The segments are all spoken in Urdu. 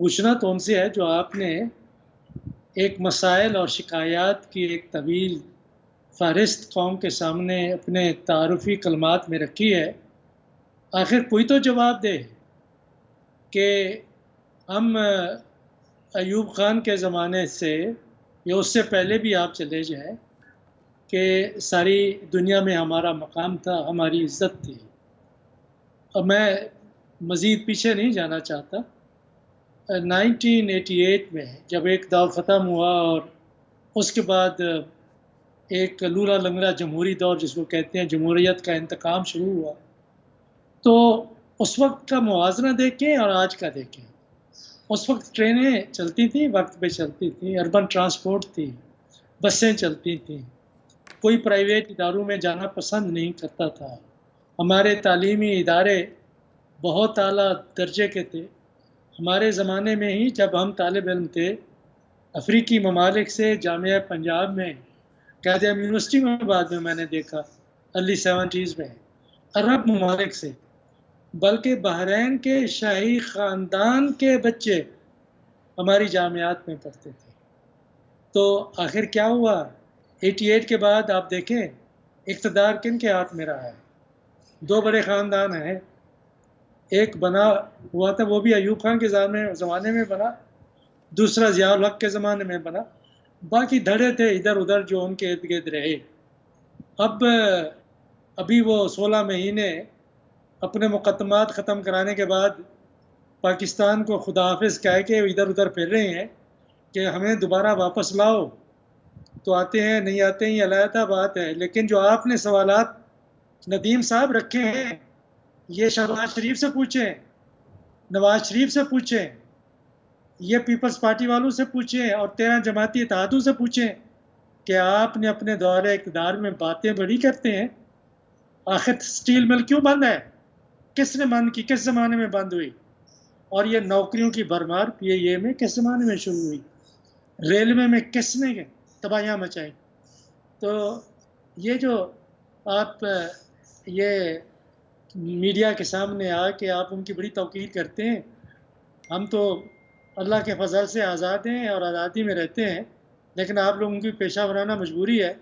پوچھنا تو ان سے ہے جو آپ نے ایک مسائل اور شکایات کی ایک طویل فہرست قوم کے سامنے اپنے تعارفی کلمات میں رکھی ہے، آخر کوئی تو جواب دے کہ ہم ایوب خان کے زمانے سے یا اس سے پہلے بھی آپ چلے جائیں کہ ساری دنیا میں ہمارا مقام تھا، ہماری عزت تھی. اور میں مزید پیچھے نہیں جانا چاہتا. 1988 میں جب ایک دور ختم ہوا اور اس کے بعد ایک لولا لنگڑا جمہوری دور جس کو کہتے ہیں جمہوریت کا انتقام شروع ہوا، تو اس وقت کا موازنہ دیکھیں اور آج کا دیکھیں. اس وقت ٹرینیں چلتی تھیں، وقت پہ چلتی تھیں، اربن ٹرانسپورٹ تھی، بسیں چلتی تھیں، کوئی پرائیویٹ اداروں میں جانا پسند نہیں کرتا تھا. ہمارے تعلیمی ادارے بہت اعلیٰ درجے کے تھے. ہمارے زمانے میں ہی جب ہم طالب علم تھے، افریقی ممالک سے جامعہ پنجاب میں، قائد اعظم یونیورسٹی میں بعد میں نے دیکھا ارلی 70s میں، عرب ممالک سے، بلکہ بحرین کے شاہی خاندان کے بچے ہماری جامعات میں پڑھتے تھے. تو آخر کیا ہوا؟ 88 کے بعد آپ دیکھیں اقتدار کن کے ہاتھ میں رہا ہے. دو بڑے خاندان ہیں، ایک بنا ہوا تھا وہ بھی ایوب خان کے زمانے میں بنا، دوسرا ضیاء الحق کے زمانے میں بنا، باقی دھڑے تھے ادھر ادھر جو ان کے ارد گرد رہے. ابھی وہ 16 مہینے اپنے مقدمات ختم کرانے کے بعد پاکستان کو خدا حافظ کہہ کے ادھر ادھر پھر رہے ہیں کہ ہمیں دوبارہ واپس لاؤ. تو آتے ہیں نہیں آتے ہیں یہ علیحدہ بات ہے، لیکن جو آپ نے سوالات ندیم صاحب رکھے ہیں یہ شہباز شریف سے پوچھیں، نواز شریف سے پوچھیں، یہ پیپلز پارٹی والوں سے پوچھیں اور 13 جماعتی اتحادوں سے پوچھیں کہ آپ نے اپنے دور اقتدار میں باتیں بڑی کرتے ہیں. آخر اسٹیل مل کیوں بند ہے؟ کس نے بند کی؟ کس زمانے میں بند ہوئی؟ اور یہ نوکریوں کی بھرمار پی اے میں کس زمانے میں شروع ہوئی؟ ریلوے میں کس نے تباہیاں مچائیں؟ تو یہ جو آپ یہ میڈیا کے سامنے آ کے آپ ان کی بڑی توقیر کرتے ہیں، ہم تو اللہ کے فضل سے آزاد ہیں اور آزادی میں رہتے ہیں، لیکن آپ لوگوں کی پیشہ ورانہ مجبوری ہے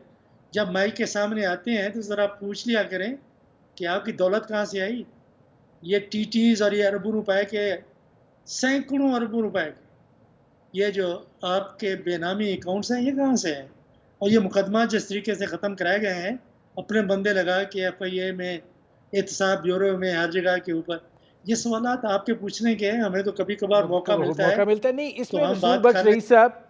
جب مائک کے سامنے آتے ہیں تو ذرا پوچھ لیا کریں کہ آپ کی دولت کہاں سے آئی. یہ ٹی ٹیز اور یہ اربوں روپے کے، سینکڑوں اربوں روپے کے یہ جو آپ کے بے نامی اکاؤنٹس ہیں یہ کہاں سے ہیں؟ اور یہ مقدمات جس طریقے سے ختم کرائے گئے ہیں اپنے بندے لگا کے ایف آئی اے میں، احتساب بیورو میں، ہر جگہ کے اوپر، یہ سوالات آپ کے پوچھنے کے ہیں. ہمیں تو کبھی کبھار موقع ملتا ہے نہیں. اس میں تو ہم رسول بات بخش کر رہے رئیس صاحب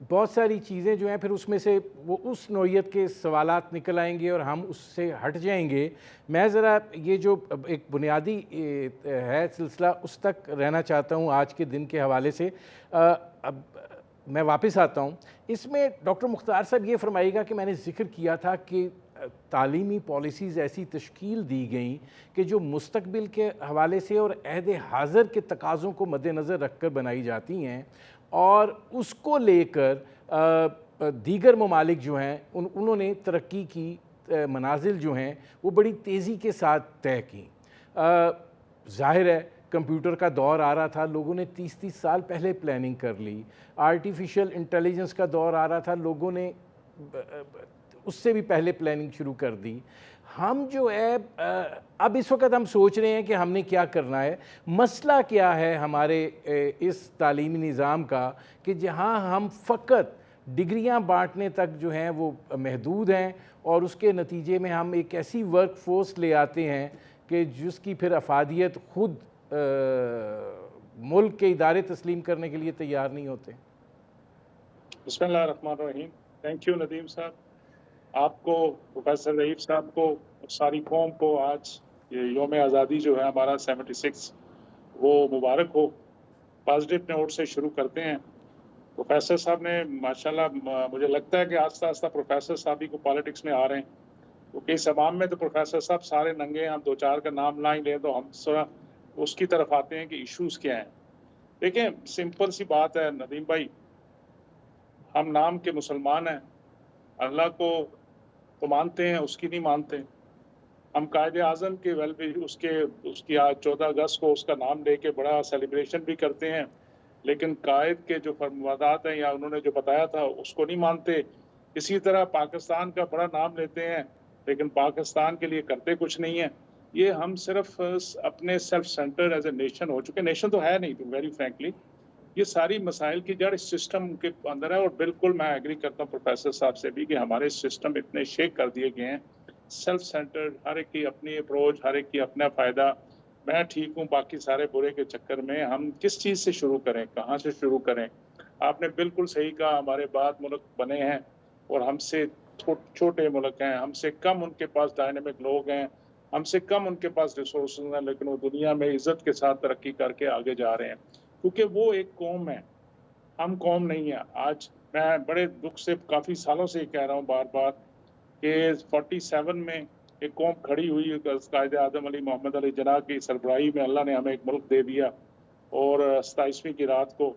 بہت ساری چیزیں جو ہیں پھر اس میں سے وہ اس نوعیت کے سوالات نکل آئیں گے اور ہم اس سے ہٹ جائیں گے. میں ذرا یہ جو ایک بنیادی ہے سلسلہ اس تک رہنا چاہتا ہوں آج کے دن کے حوالے سے. اب میں واپس آتا ہوں. اس میں ڈاکٹر مختار صاحب یہ فرمائے گا کہ میں نے ذکر کیا تھا کہ تعلیمی پالیسیز ایسی تشکیل دی گئیں کہ جو مستقبل کے حوالے سے اور عہد حاضر کے تقاضوں کو مد نظر رکھ کر بنائی جاتی ہیں، اور اس کو لے کر دیگر ممالک جو ہیں انہوں نے ترقی کی منازل جو ہیں وہ بڑی تیزی کے ساتھ طے کی. ظاہر ہے کمپیوٹر کا دور آ رہا تھا، لوگوں نے 30 سال پہلے پلاننگ کر لی. آرٹیفیشل انٹیلیجنس کا دور آ رہا تھا، لوگوں نے اس سے بھی پہلے پلاننگ شروع کر دی. ہم جو ہے اب اس وقت ہم سوچ رہے ہیں کہ ہم نے کیا کرنا ہے. مسئلہ کیا ہے ہمارے اس تعلیمی نظام کا کہ جہاں ہم فقط ڈگریاں بانٹنے تک جو ہیں وہ محدود ہیں، اور اس کے نتیجے میں ہم ایک ایسی ورک فورس لے آتے ہیں کہ جس کی پھر افادیت خود ملک کے ادارے تسلیم کرنے کے لیے تیار نہیں ہوتے. بسم اللہ الرحمن الرحیم. تھینک یو ندیم صاحب، آپ کو، پروفیسر رئیف صاحب کو، ساری قوم کو آج یہ یوم آزادی جو ہے ہمارا 76 وہ مبارک ہو. پازیٹیو نوٹ سے شروع کرتے ہیں. پروفیسر صاحب نے ماشاءاللہ مجھے لگتا ہے کہ آہستہ آہستہ پروفیسر صاحب ہی کو پالیٹکس میں آ رہے ہیں، کیونکہ اس عوام میں تو پروفیسر صاحب سارے ننگے ہیں. ہم دو چار کا نام نہ ہی لیں تو ہم اس کی طرف آتے ہیں کہ ایشوز کیا ہیں. دیکھیں سمپل سی بات ہے ندیم بھائی، ہم نام کے مسلمان ہیں، اللہ کو تو مانتے ہیں، اس کی نہیں مانتے. ہم قائد اعظم کے اس کی آج 14 اگست کو اس کا نام لے کے بڑا سیلیبریشن بھی کرتے ہیں، لیکن قائد کے جو فرمودات ہیں یا انہوں نے جو بتایا تھا اس کو نہیں مانتے. اسی طرح پاکستان کا بڑا نام لیتے ہیں لیکن پاکستان کے لیے کرتے کچھ نہیں ہیں. یہ ہم صرف اپنے self centred as a nation ہو چکے. نیشن تو ہے نہیں تو ویری فرینکلی. یہ ساری مسائل کی جڑ اس سسٹم کے اندر ہے. اور بالکل میں ایگری کرتا ہوں پروفیسر صاحب سے بھی کہ ہمارے سسٹم اتنے شیک کر دیے گئے ہیں. سیلف سینٹرڈ، ہر ایک کی اپنی اپروچ، ہر ایک کی اپنا فائدہ. میں ٹھیک ہوں باقی سارے برے کے چکر میں ہم کس چیز سے شروع کریں، کہاں سے شروع کریں؟ آپ نے بالکل صحیح کہا. ہمارے بعد ملک بنے ہیں اور ہم سے چھوٹے ملک ہیں، ہم سے کم ان کے پاس ڈائنامک لوگ ہیں، ہم سے کم ان کے پاس ریسورسز ہیں، لیکن وہ دنیا میں عزت کے ساتھ ترقی کر کے آگے جا رہے ہیں کیونکہ وہ ایک قوم ہے، ہم قوم نہیں ہیں. آج میں بڑے دکھ سے کافی سالوں سے یہ کہہ رہا ہوں بار بار کہ 47 میں ایک قوم کھڑی ہوئی، قائد اعظم علی محمد علی جناح کی سربراہی میں اللہ نے ہمیں ایک ملک دے دیا. اور 27ویں کی رات کو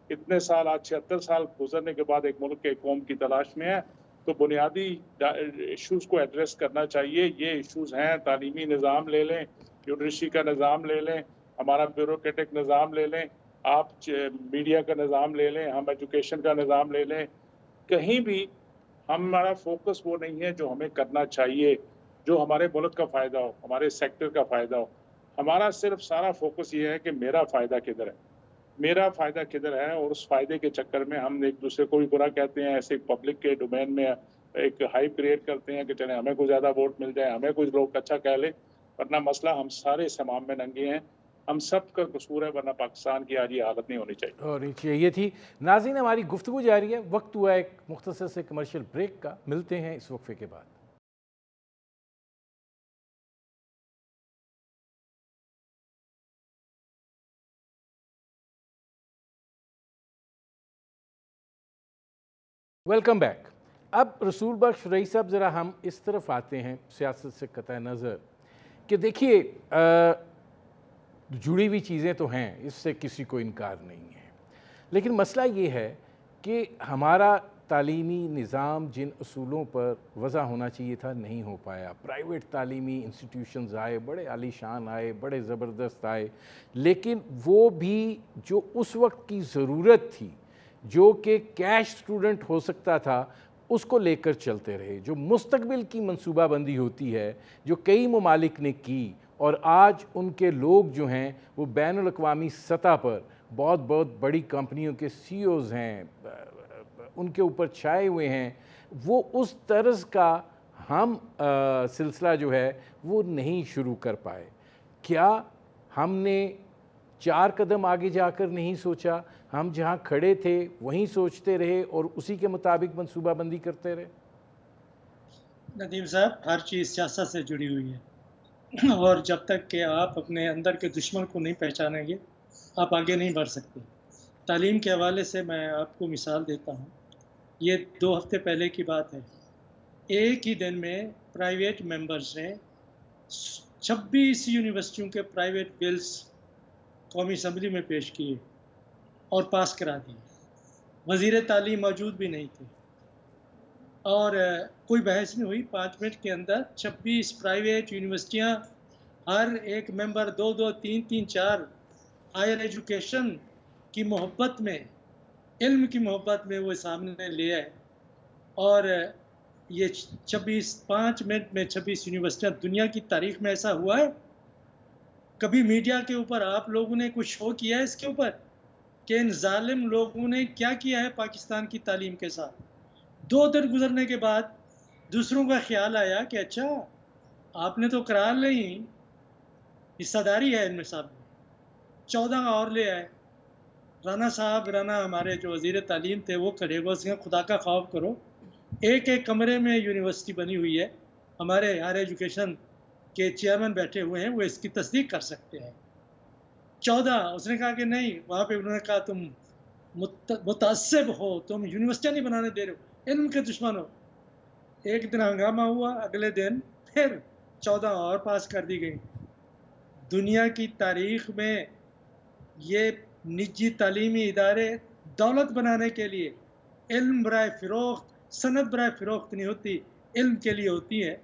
اتنے سال، آج 76 سال گزرنے کے بعد ایک ملک کے قوم کی تلاش میں ہے. تو بنیادی ایشوز کو ایڈریس کرنا چاہیے. یہ ایشوز ہیں، تعلیمی نظام لے لیں، یونیورسٹی کا نظام لے لیں، ہمارا بیوروکریٹک نظام لے لیں، آپ میڈیا کا نظام لے لیں، ہم ایجوکیشن کا نظام لے لیں. کہیں بھی ہمارا فوکس وہ نہیں ہے جو ہمیں کرنا چاہیے، جو ہمارے ملک کا فائدہ ہو، ہمارے سیکٹر کا فائدہ ہو. ہمارا صرف سارا فوکس یہ ہے کہ میرا فائدہ کدھر ہے، میرا فائدہ کدھر ہے. اور اس فائدے کے چکر میں ہم ایک دوسرے کو بھی برا کہتے ہیں. ایسے پبلک کے ڈومین میں ایک ہائپ کریٹ کرتے ہیں کہ چلیں ہمیں کوئی زیادہ ووٹ مل جائے، ہمیں کچھ لوگ اچھا کہہ لیں. ورنہ مسئلہ ہم سارے اس امام میں ننگے ہیں، ہم سب کا قصور ہے، ورنہ پاکستان کی آج یہ حالت نہیں ہونی چاہیے. اور یہ تھی ناظرین ہماری گفتگو جاری ہے. وقت ہوا ایک مختصر سے کمرشل بریک کا. ملتے ہیں اس وقفے کے بعد. Welcome back. اب رسول بخش رئیس صاحب ذرا ہم اس طرف آتے ہیں سیاست سے قطع نظر کہ دیکھیے جڑی ہوئی چیزیں تو ہیں، اس سے کسی کو انکار نہیں ہے، لیکن مسئلہ یہ ہے کہ ہمارا تعلیمی نظام جن اصولوں پر وضع ہونا چاہیے تھا نہیں ہو پایا. پرائیویٹ تعلیمی انسٹیٹیوشنز آئے، بڑے عالی شان آئے، بڑے زبردست آئے، لیکن وہ بھی جو اس وقت کی ضرورت تھی، جو کہ کیش اسٹوڈنٹ ہو سکتا تھا، اس کو لے کر چلتے رہے. جو مستقبل کی منصوبہ بندی ہوتی ہے جو کئی ممالک نے کی، اور آج ان کے لوگ جو ہیں وہ بین الاقوامی سطح پر بہت بہت بڑی کمپنیوں کے سی اوز ہیں، ان کے اوپر چھائے ہوئے ہیں، وہ اس طرز کا ہم سلسلہ جو ہے وہ نہیں شروع کر پائے. کیا ہم نے 4 قدم آگے جا کر نہیں سوچا؟ ہم جہاں کھڑے تھے وہیں سوچتے رہے اور اسی کے مطابق منصوبہ بندی کرتے رہے؟ ندیم صاحب، ہر چیز سیاست سے جڑی ہوئی ہے، اور جب تک کہ آپ اپنے اندر کے دشمن کو نہیں پہچانیں گے آپ آگے نہیں بڑھ سکتے. تعلیم کے حوالے سے میں آپ کو مثال دیتا ہوں. یہ 2 ہفتے پہلے کی بات ہے. ایک ہی دن میں پرائیویٹ ممبرز نے 26 یونیورسٹیوں کے پرائیویٹ بلز قومی اسمبلی میں پیش کیے اور پاس کرا دیے. وزیر تعلیم موجود بھی نہیں تھے اور کوئی بحث نہیں ہوئی. 5 منٹ کے اندر 26 پرائیویٹ یونیورسٹیاں، ہر ایک ممبر 2 3 4 ہائر ایجوکیشن کی محبت میں، علم کی محبت میں وہ سامنے لے آئے. اور یہ 5 منٹ میں 26 یونیورسٹیاں. دنیا کی تاریخ میں ایسا ہوا ہے؟ کبھی میڈیا کے اوپر آپ لوگوں نے کچھ شو کیا ہے اس کے اوپر کہ ان ظالم لوگوں نے کیا کیا ہے پاکستان کی تعلیم کے ساتھ؟ 2 دن گزرنے کے بعد دوسروں کا خیال آیا کہ اچھا آپ نے تو کرا لی، حصہ داری ہے ان میں سب. 14 اور لے آئے. رانا صاحب، رانا ہمارے جو وزیر تعلیم تھے، وہ کھڑے ہوئے اس خدا کا خوف کرو، ایک کمرے میں یونیورسٹی بنی ہوئی ہے، ہمارے ہائر ایجوکیشن کے چیئرمین بیٹھے ہوئے ہیں، وہ اس کی تصدیق کر سکتے ہیں. 14 اس نے کہا کہ نہیں. وہاں پہ انہوں نے کہا تم متعصب ہو، تم یونیورسٹیاں نہیں بنانے دے رہے ہو، علم کے دشمن ہو. ایک دن ہنگامہ ہوا، اگلے دن پھر 14 اور پاس کر دی گئی. دنیا کی تاریخ میں یہ نجی تعلیمی ادارے دولت بنانے کے لیے، علم برائے فروخت، صنعت برائے فروخت نہیں ہوتی، علم کے لیے ہوتی ہے.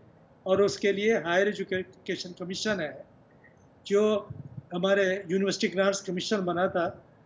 اور اس کے لیے ہائر ایجوکیشن کمیشن ہے جو ہمارے یونیورسٹی گرانٹس کمیشن بنا تھا.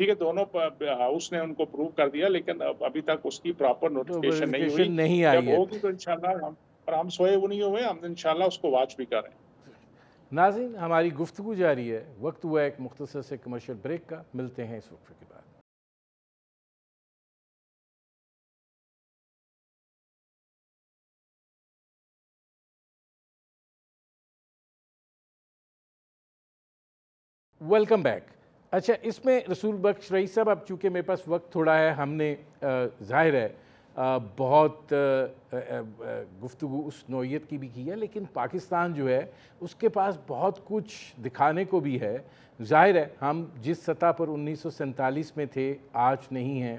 ٹھیک ہے، دونوں ہاؤس نے ان کو پروو کر دیا، لیکن ابھی تک اس کی پراپر نوٹیفکیشن نہیں ہوئی. نہیں آئی جب ہے. ہوگی تو انشاءاللہ ہم سوئے وہ نہیں ہوئے، ہم انشاءاللہ اس کو واچ بھی کریں. ناظرین، ہماری گفتگو جاری ہے. وقت ہوا ایک مختصر سے کمرشل بریک کا. ملتے ہیں اس وقت کے بعد. Welcome back. اچھا، اس میں رسول بخش رئیس صاحب، اب چونکہ میرے پاس وقت تھوڑا ہے، ہم نے ظاہر ہے بہت گفتگو اس نوعیت کی بھی کی ہے، لیکن پاکستان جو ہے اس کے پاس بہت کچھ دکھانے کو بھی ہے. ظاہر ہے ہم جس سطح پر 1947 میں تھے آج نہیں ہیں.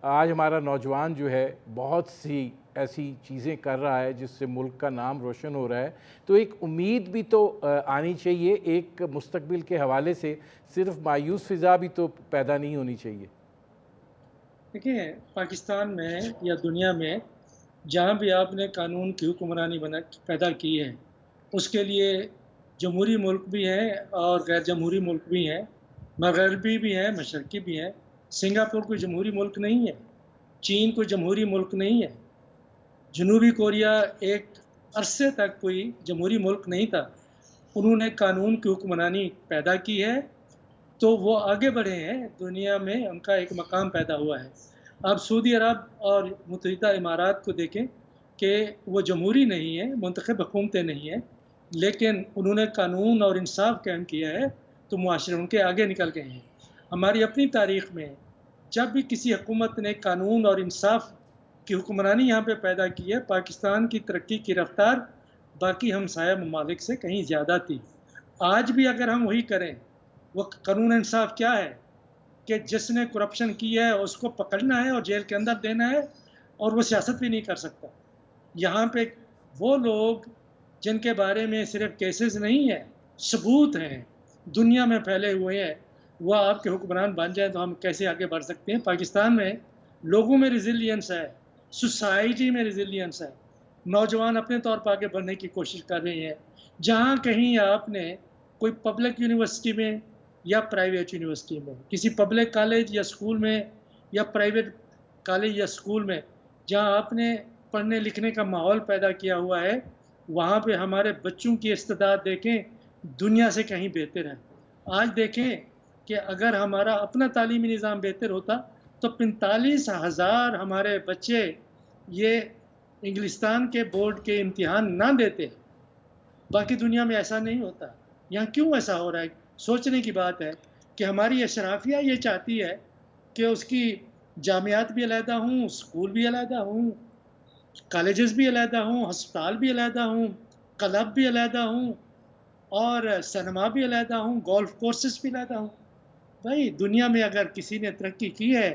آج ہمارا نوجوان جو ہے بہت سی ایسی چیزیں کر رہا ہے جس سے ملک کا نام روشن ہو رہا ہے. تو ایک امید بھی تو آنی چاہیے. ایک مستقبل کے حوالے سے صرف مایوس فضا بھی تو پیدا نہیں ہونی چاہیے. دیکھیں، پاکستان میں یا دنیا میں جہاں بھی آپ نے قانون کی حکمرانی پیدا کی ہے، اس کے لیے جمہوری ملک بھی ہیں اور غیر جمہوری ملک بھی ہیں، مغربی بھی ہیں، مشرقی بھی ہیں. سنگاپور کوئی جمہوری ملک نہیں ہے، چین کوئی جمہوری ملک نہیں ہے، جنوبی کوریا ایک عرصے تک کوئی جمہوری ملک نہیں تھا. انہوں نے قانون کی حکمرانی پیدا کی ہے تو وہ آگے بڑھے ہیں، دنیا میں ان کا ایک مقام پیدا ہوا ہے. آپ سعودی عرب اور متحدہ امارات کو دیکھیں کہ وہ جمہوری نہیں ہے، منتخب حکومتیں نہیں ہیں، لیکن انہوں نے قانون اور انصاف قائم کیا ہے تو معاشرے ان کے آگے نکل گئے ہیں. ہماری اپنی تاریخ میں جب بھی کسی حکومت نے قانون اور انصاف کی حکمرانی یہاں پہ پیدا کی ہے، پاکستان کی ترقی کی رفتار باقی ہمسایہ ممالک سے کہیں زیادہ تھی. آج بھی اگر ہم وہی کریں، وہ قانون انصاف کیا ہے کہ جس نے کرپشن کی ہے اس کو پکڑنا ہے اور جیل کے اندر دینا ہے، اور وہ سیاست بھی نہیں کر سکتا. یہاں پہ وہ لوگ جن کے بارے میں صرف کیسز نہیں ہیں، ثبوت ہیں، دنیا میں پھیلے ہوئے ہیں، وہ آپ کے حکمران بن جائیں تو ہم کیسے آگے بڑھ سکتے ہیں؟ پاکستان میں لوگوں میں ریزیلینس ہے، سوسائٹی میں ریزیلینس ہے، نوجوان اپنے طور پر آگے بڑھنے کی کوشش کر رہے ہیں. جہاں کہیں آپ نے کوئی پبلک یونیورسٹی میں یا پرائیویٹ یونیورسٹی میں، کسی پبلک کالج یا سکول میں یا پرائیویٹ کالج یا سکول میں جہاں آپ نے پڑھنے لکھنے کا ماحول پیدا کیا ہوا ہے، وہاں پہ ہمارے بچوں کی استعداد دیکھیں دنیا سے کہیں بہتر ہے. آج دیکھیں کہ اگر ہمارا اپنا تعلیمی نظام بہتر ہوتا تو 45,000 ہمارے بچے یہ انگلستان کے بورڈ کے امتحان نہ دیتے. باقی دنیا میں ایسا نہیں ہوتا. یہاں کیوں ایسا ہو رہا ہے؟ سوچنے کی بات ہے کہ ہماری اشرافیہ یہ چاہتی ہے کہ اس کی جامعات بھی علیحدہ ہوں، اسکول بھی علیحدہ ہوں، کالجز بھی علیحدہ ہوں، ہسپتال بھی علیحدہ ہوں، کلب بھی علیحدہ ہوں، اور سنیما بھی علیحدہ ہوں، گولف کورسز بھی علیحدہ ہوں. بھائی دنیا میں اگر کسی نے ترقی کی ہے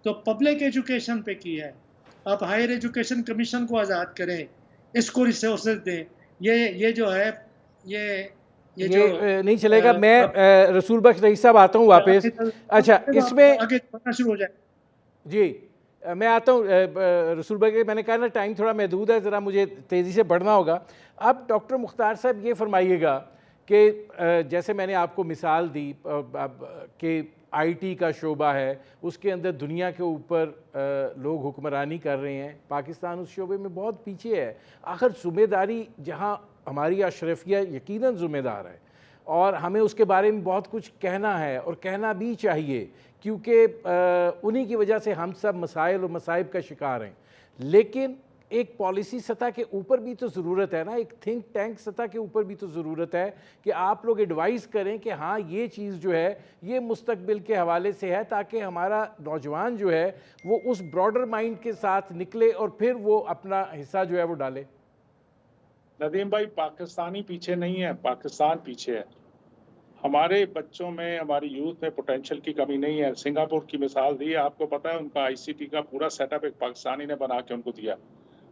تو پبلک ایجوکیشن پہ کی ہے. آپ ہائر ایجوکیشن کمیشن کو آزاد کریں، اس کو ریسورسز دیں. یہ جو ہے یہ جو نہیں چلے گا. میں رسول بخش رئیس صاحب آتا ہوں واپس. اچھا، اس میں آگے بڑھنا شروع ہو جائے. جی میں آتا ہوں رسول بھائی. میں نے کہا نا ٹائم تھوڑا محدود ہے، ذرا مجھے تیزی سے بڑھنا ہوگا. اب ڈاکٹر مختار صاحب یہ فرمائیے گا کہ جیسے میں نے آپ کو مثال دی کہ آئی ٹی کا شعبہ ہے، اس کے اندر دنیا کے اوپر لوگ حکمرانی کر رہے ہیں، پاکستان اس شعبے میں بہت پیچھے ہے. آخر ذمہ داری جہاں ہماری اشرفیہ یقیناً ذمہ دار ہے اور ہمیں اس کے بارے میں بہت کچھ کہنا ہے اور کہنا بھی چاہیے، کیونکہ انہی کی وجہ سے ہم سب مسائل اور مصائب کا شکار ہیں. لیکن ایک پالیسی سطح کے اوپر بھی تو ضرورت ہے نا، ایک تھنک ٹینک سطح کے اوپر بھی تو ضرورت ہے کہ آپ لوگ ایڈوائز کریں کہ ہاں یہ چیز جو ہے یہ مستقبل کے حوالے سے ہے، تاکہ ہمارا نوجوان جو ہے وہ اس براڈر مائنڈ کے ساتھ نکلے اور پھر وہ اپنا حصہ جو ہے وہ ڈالے. ندیم بھائی، پاکستانی پیچھے نہیں ہے، پاکستان پیچھے ہے. ہمارے بچوں میں، ہماری یوتھ میں پوٹینشیل کی کمی نہیں ہے. سنگاپور کی مثال دی ہے، آپ کو پتا ہے ان کا آئی سی ٹی کا پورا سیٹ اپ ایک پاکستانی نے بنا کے ان کو دیا.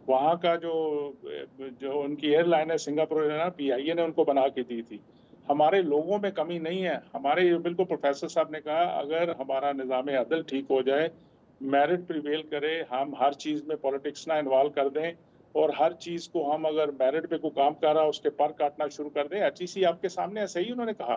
وہاں کا جو ان کی ایئر لائن ہے سنگاپور ایئر، پی آئی اے نے ان کو بنا کے دی تھی. ہمارے لوگوں میں کمی نہیں ہے. ہمارے بالکل پروفیسر صاحب نے کہا اگر ہمارا نظام عدل ٹھیک ہو جائے، میرٹ پریویل کرے، ہم ہر چیز میں پولیٹکس نہ انوالو کر دیں اور ہر چیز کو ہم اگر میرٹ پہ کوئی کام کر رہا ہے اس کے پر کاٹنا شروع کر دیں. ایچ ای سی آپ کے سامنے ہے، صحیح انہوں نے کہا